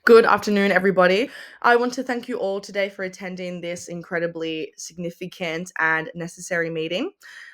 Good afternoon, everybody. I want to thank you all today for attending this incredibly significant and necessary meeting.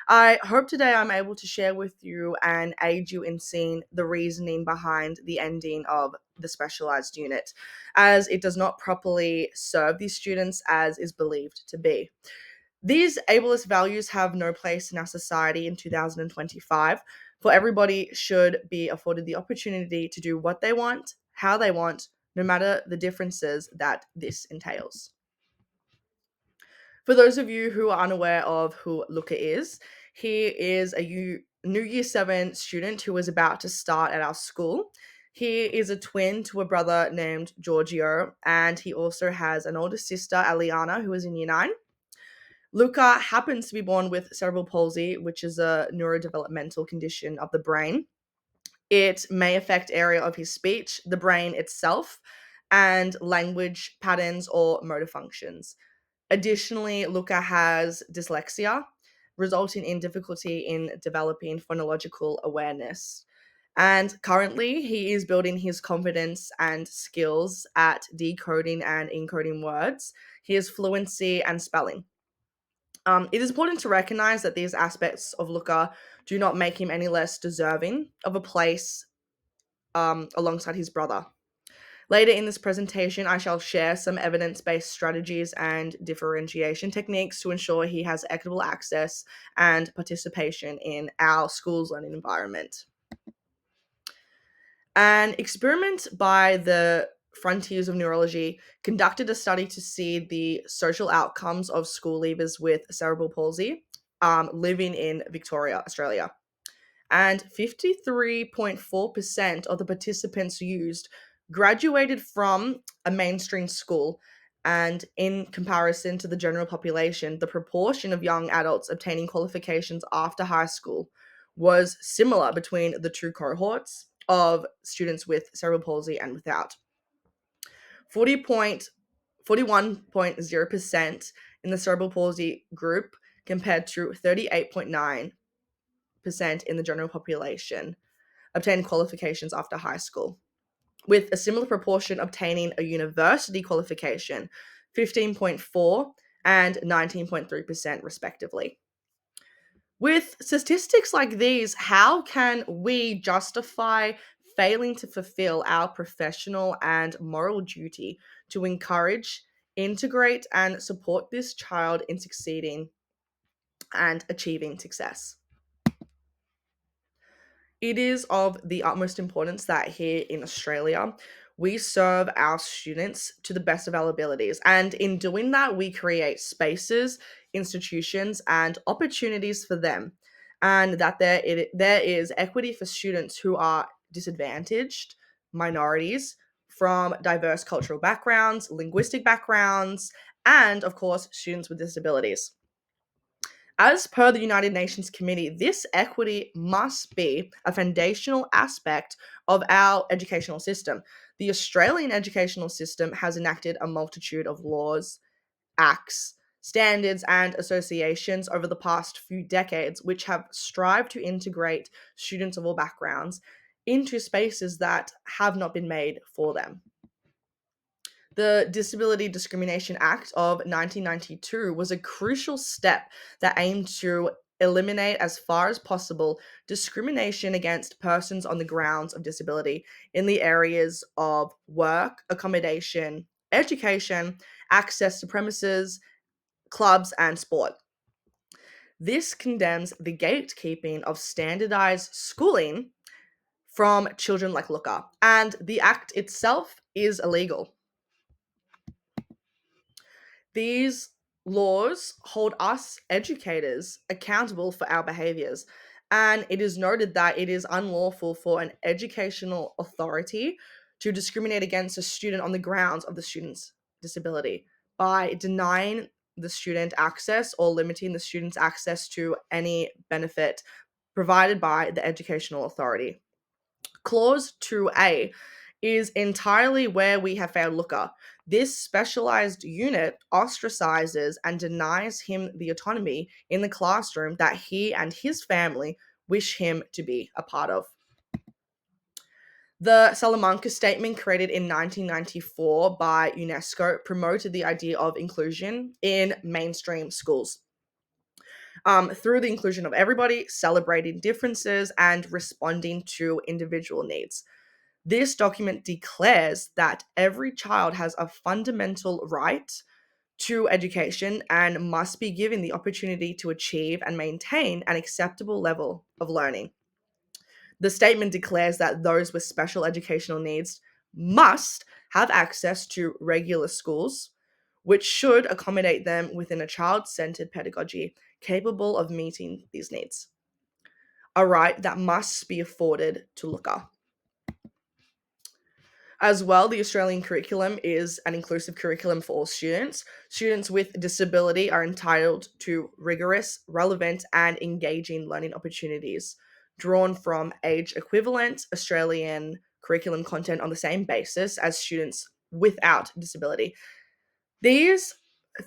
I hope today I'm able to share with you and aid you in seeing the reasoning behind the ending of the specialized unit, as it does not properly serve these students as is believed to be. These ableist values have no place in our society in 2025, for everybody should be afforded the opportunity to do what they want, how they want, no matter the differences that this entails. For those of you who are unaware of who Luca is, he is a new Year 7 student who is about to start at our school. He is a twin to a brother named Giorgio, and he also has an older sister, Aliana, who is in Year 9. Luca happens to be born with cerebral palsy, which is a neurodevelopmental condition of the brain. It may affect area of his speech, the brain itself, and language patterns or motor functions. Additionally, Luca has dyslexia, resulting in difficulty in developing phonological awareness. And currently, he is building his confidence and skills at decoding and encoding words, his fluency and spelling. It is important to recognize that these aspects of Luca do not make him any less deserving of a place alongside his brother. Later in this presentation, I shall share some evidence based strategies and differentiation techniques to ensure he has equitable access and participation in our school's learning environment. An experiment by the Frontiers of Neurology conducted a study to see the social outcomes of school leavers with cerebral palsy living in Victoria, Australia. And 53.4% of the participants used graduated from a mainstream school. And in comparison to the general population, the proportion of young adults obtaining qualifications after high school was similar between the two cohorts of students with cerebral palsy and without. 41.0% in the cerebral palsy group compared to 38.9% in the general population obtained qualifications after high school, with a similar proportion obtaining a university qualification, 15.4 and 19.3% respectively. With statistics like these, how can we justify failing to fulfill our professional and moral duty to encourage, integrate, and support this child in succeeding and achieving success? It is of the utmost importance that here in Australia, we serve our students to the best of our abilities. And in doing that, we create spaces, institutions, and opportunities for them. And that there is equity for students who are disadvantaged, minorities from diverse cultural backgrounds, linguistic backgrounds, and of course, students with disabilities. As per the United Nations Committee, this equity must be a foundational aspect of our educational system. The Australian educational system has enacted a multitude of laws, acts, standards, and associations over the past few decades, which have strived to integrate students of all backgrounds into spaces that have not been made for them. The Disability Discrimination Act of 1992 was a crucial step that aimed to eliminate as far as possible discrimination against persons on the grounds of disability in the areas of work, accommodation, education, access to premises, clubs, and sport. This condemns the gatekeeping of standardized schooling from children like Luca, and the act itself is illegal. These laws hold us educators accountable for our behaviors. And it is noted that it is unlawful for an educational authority to discriminate against a student on the grounds of the student's disability by denying the student access or limiting the student's access to any benefit provided by the educational authority. Clause 2A is entirely where we have found Looker. This specialized unit ostracizes and denies him the autonomy in the classroom that he and his family wish him to be a part of. The Salamanca Statement, created in 1994 by UNESCO, promoted the idea of inclusion in mainstream schools through the inclusion of everybody, celebrating differences, and responding to individual needs. This document declares that every child has a fundamental right to education and must be given the opportunity to achieve and maintain an acceptable level of learning. The statement declares that those with special educational needs must have access to regular schools, which should accommodate them within a child centered pedagogy capable of meeting these needs. A right that must be afforded to Luca. As well, the Australian curriculum is an inclusive curriculum for all students. Students with disability are entitled to rigorous, relevant, and engaging learning opportunities drawn from age equivalent Australian curriculum content on the same basis as students without disability. These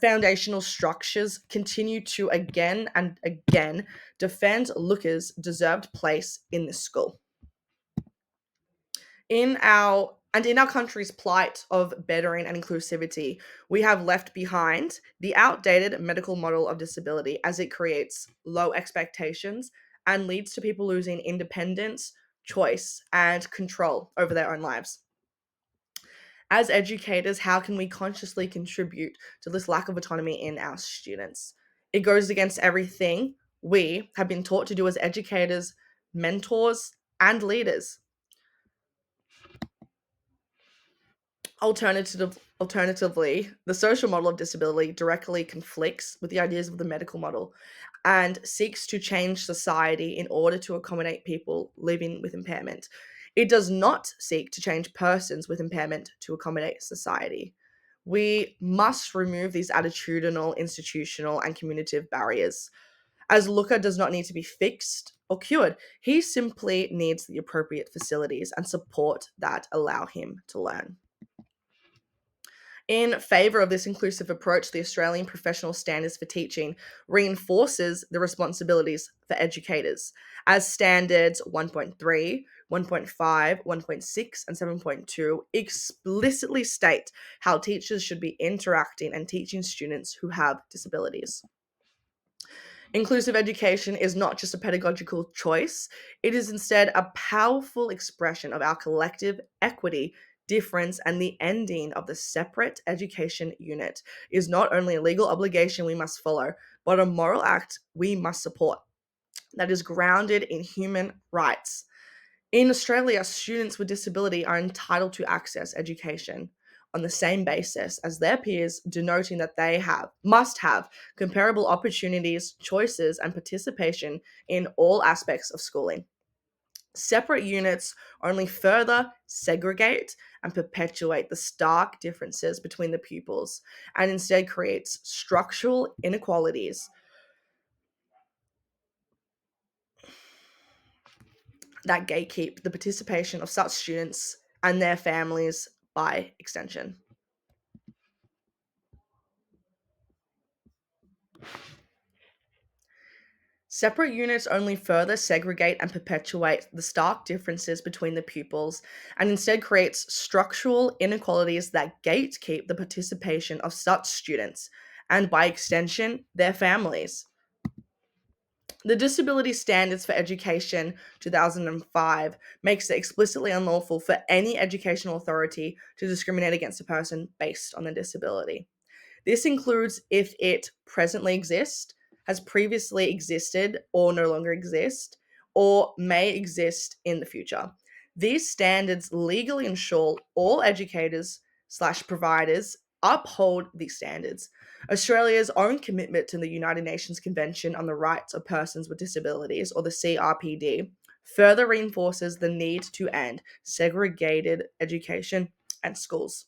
foundational structures continue to again and again defend Luca's deserved place in this school. In our country's plight of bettering and inclusivity, we have left behind the outdated medical model of disability, as it creates low expectations and leads to people losing independence, choice, and control over their own lives. As educators, how can we consciously contribute to this lack of autonomy in our students? It goes against everything we have been taught to do as educators, mentors, and leaders. Alternatively, the social model of disability directly conflicts with the ideas of the medical model and seeks to change society in order to accommodate people living with impairment. It does not seek to change persons with impairment to accommodate society. We must remove these attitudinal, institutional, and communicative barriers. As Luca does not need to be fixed or cured, he simply needs the appropriate facilities and support that allow him to learn. In favour of this inclusive approach, the Australian Professional Standards for Teaching reinforces the responsibilities for educators, as standards 1.3, 1.5, 1.6, and 7.2 explicitly state how teachers should be interacting and teaching students who have disabilities. Inclusive education is not just a pedagogical choice, it is instead a powerful expression of our collective equity, difference, and the ending of the separate education unit is not only a legal obligation we must follow, but a moral act we must support that is grounded in human rights. In Australia, students with disability are entitled to access education on the same basis as their peers, denoting that they must have comparable opportunities, choices, and participation in all aspects of schooling. Separate units only further segregate and perpetuate the stark differences between the pupils and instead creates structural inequalities that gatekeep the participation of such students and their families by extension. Separate units only further segregate and perpetuate the stark differences between the pupils and instead creates structural inequalities that gatekeep the participation of such students and by extension their families. The Disability Standards for Education 2005 makes it explicitly unlawful for any educational authority to discriminate against a person based on a disability. This includes if it presently exists, has previously existed or no longer exist, or may exist in the future. These standards legally ensure all educators slash providers uphold these standards. Australia's own commitment to the United Nations Convention on the Rights of Persons with Disabilities, or the CRPD, further reinforces the need to end segregated education and schools.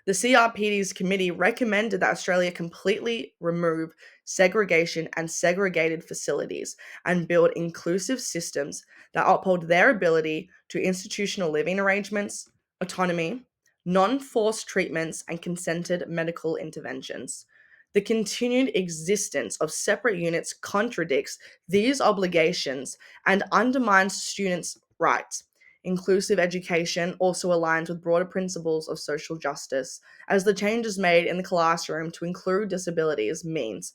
The CRPD's committee recommended that Australia completely remove segregation and segregated facilities and build inclusive systems that uphold their ability to institutional living arrangements, autonomy, non forced treatments, and consented medical interventions. The continued existence of separate units contradicts these obligations and undermines students' rights. Inclusive education also aligns with broader principles of social justice, as the changes made in the classroom to include disabilities means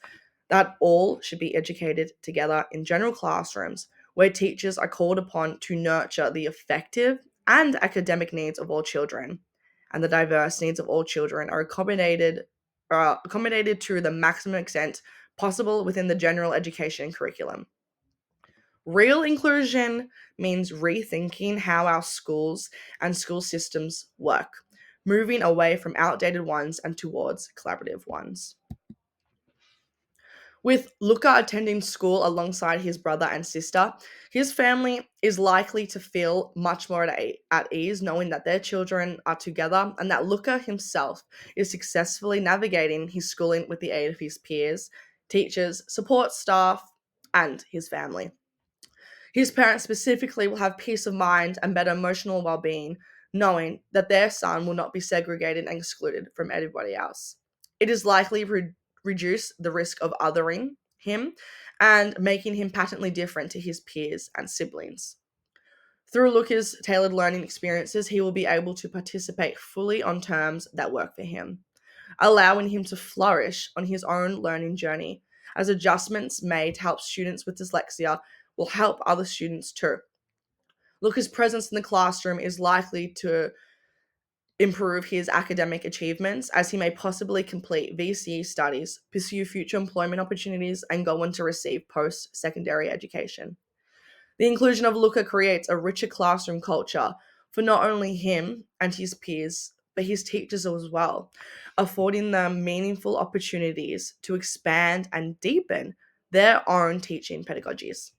that all should be educated together in general classrooms where teachers are called upon to nurture the effective and academic needs of all children. And the diverse needs of all children are accommodated to the maximum extent possible within the general education curriculum. Real inclusion means rethinking how our schools and school systems work, moving away from outdated ones and towards collaborative ones. With Luca attending school alongside his brother and sister, his family is likely to feel much more at ease knowing that their children are together and that Luca himself is successfully navigating his schooling with the aid of his peers, teachers, support staff, and his family. His parents specifically will have peace of mind and better emotional well being, knowing that their son will not be segregated and excluded from everybody else. It is likely reduce the risk of othering him and making him patently different to his peers and siblings. Through Luca's tailored learning experiences, he will be able to participate fully on terms that work for him, allowing him to flourish on his own learning journey, as adjustments made to help students with dyslexia will help other students too. Luca's presence in the classroom is likely to improve his academic achievements as he may possibly complete VCE studies, pursue future employment opportunities, and go on to receive post secondary education. The inclusion of Luca creates a richer classroom culture for not only him and his peers, but his teachers as well, affording them meaningful opportunities to expand and deepen their own teaching pedagogies.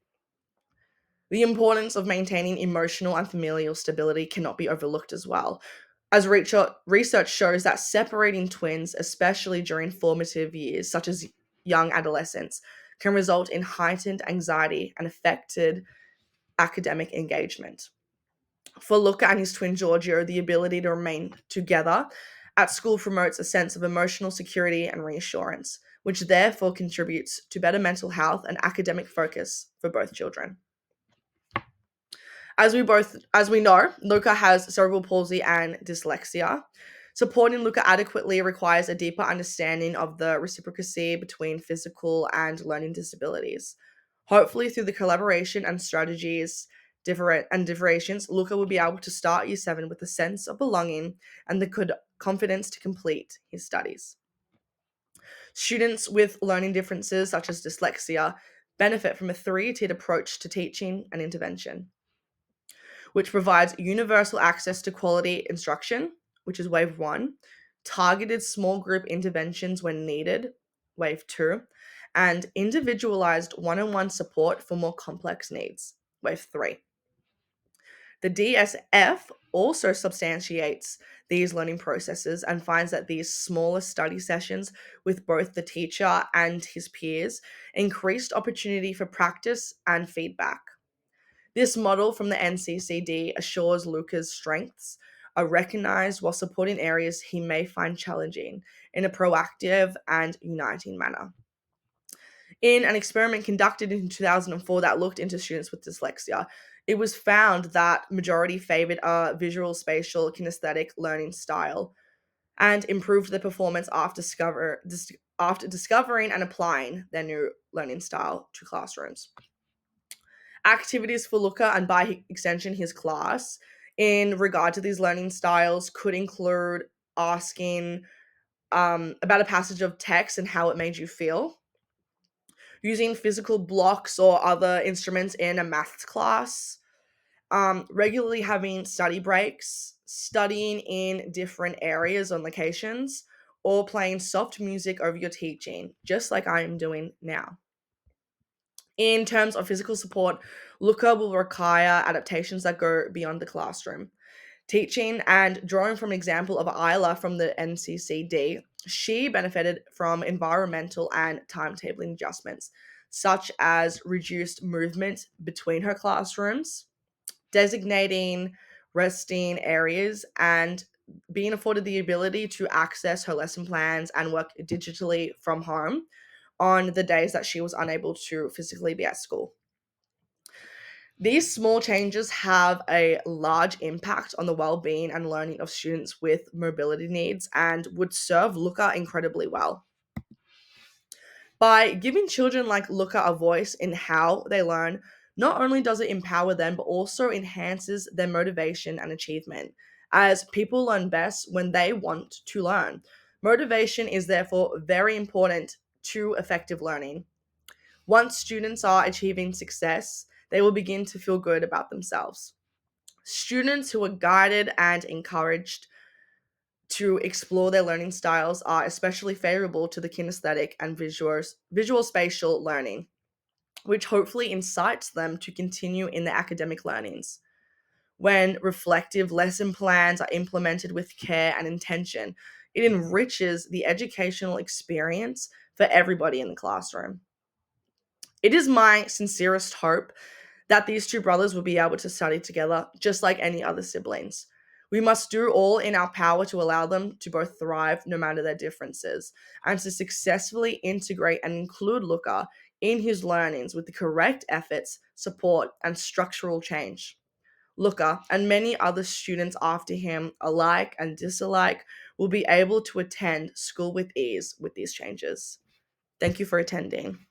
The importance of maintaining emotional and familial stability cannot be overlooked as well, as research shows that separating twins, especially during formative years, such as young adolescence, can result in heightened anxiety and affected academic engagement. For Luca and his twin Giorgio, the ability to remain together at school promotes a sense of emotional security and reassurance, which therefore contributes to better mental health and academic focus for both children. As we know, Luca has cerebral palsy and dyslexia. Supporting Luca adequately requires a deeper understanding of the reciprocity between physical and learning disabilities. Hopefully, through the collaboration and strategies different and differentiations, Luca will be able to start year seven with a sense of belonging and the confidence to complete his studies. Students with learning differences, such as dyslexia, benefit from a three-tiered approach to teaching and intervention, which provides universal access to quality instruction, which is wave one, targeted small group interventions when needed, wave two, and individualized one on one support for more complex needs, wave three. The DSF also substantiates these learning processes and finds that these smaller study sessions with both the teacher and his peers increased opportunity for practice and feedback. This model from the NCCD assures Luca's strengths are recognized while supporting areas he may find challenging in a proactive and uniting manner. In an experiment conducted in 2004 that looked into students with dyslexia, it was found that majority favored a visual spatial kinesthetic learning style and improved their performance after discovering and applying their new learning style to classrooms. Activities for Luca and by extension his class in regard to these learning styles could include asking about a passage of text and how it made you feel, using physical blocks or other instruments in a maths class, regularly having study breaks, studying in different areas on locations, or playing soft music over your teaching, just like I am doing now. In terms of physical support, Luca will require adaptations that go beyond the classroom. Teaching and drawing from an example of Isla from the NCCD, she benefited from environmental and timetabling adjustments, such as reduced movement between her classrooms, designating resting areas, and being afforded the ability to access her lesson plans and work digitally from home on the days that she was unable to physically be at school. These small changes have a large impact on the well-being and learning of students with mobility needs and would serve Looker incredibly well. By giving children like Looker a voice in how they learn, not only does it empower them, but also enhances their motivation and achievement, as people learn best when they want to learn. Motivation is therefore very important to effective learning. Once students are achieving success, they will begin to feel good about themselves. Students who are guided and encouraged to explore their learning styles are especially favorable to the kinesthetic and visual spatial learning, which hopefully incites them to continue in their academic learnings. When reflective lesson plans are implemented with care and intention, it enriches the educational experience for everybody in the classroom. It is my sincerest hope that these two brothers will be able to study together just like any other siblings. We must do all in our power to allow them to both thrive no matter their differences and to successfully integrate and include Luca in his learnings with the correct efforts, support, and structural change. Luca and many other students after him, alike and disalike, will be able to attend school with ease with these changes. Thank you for attending.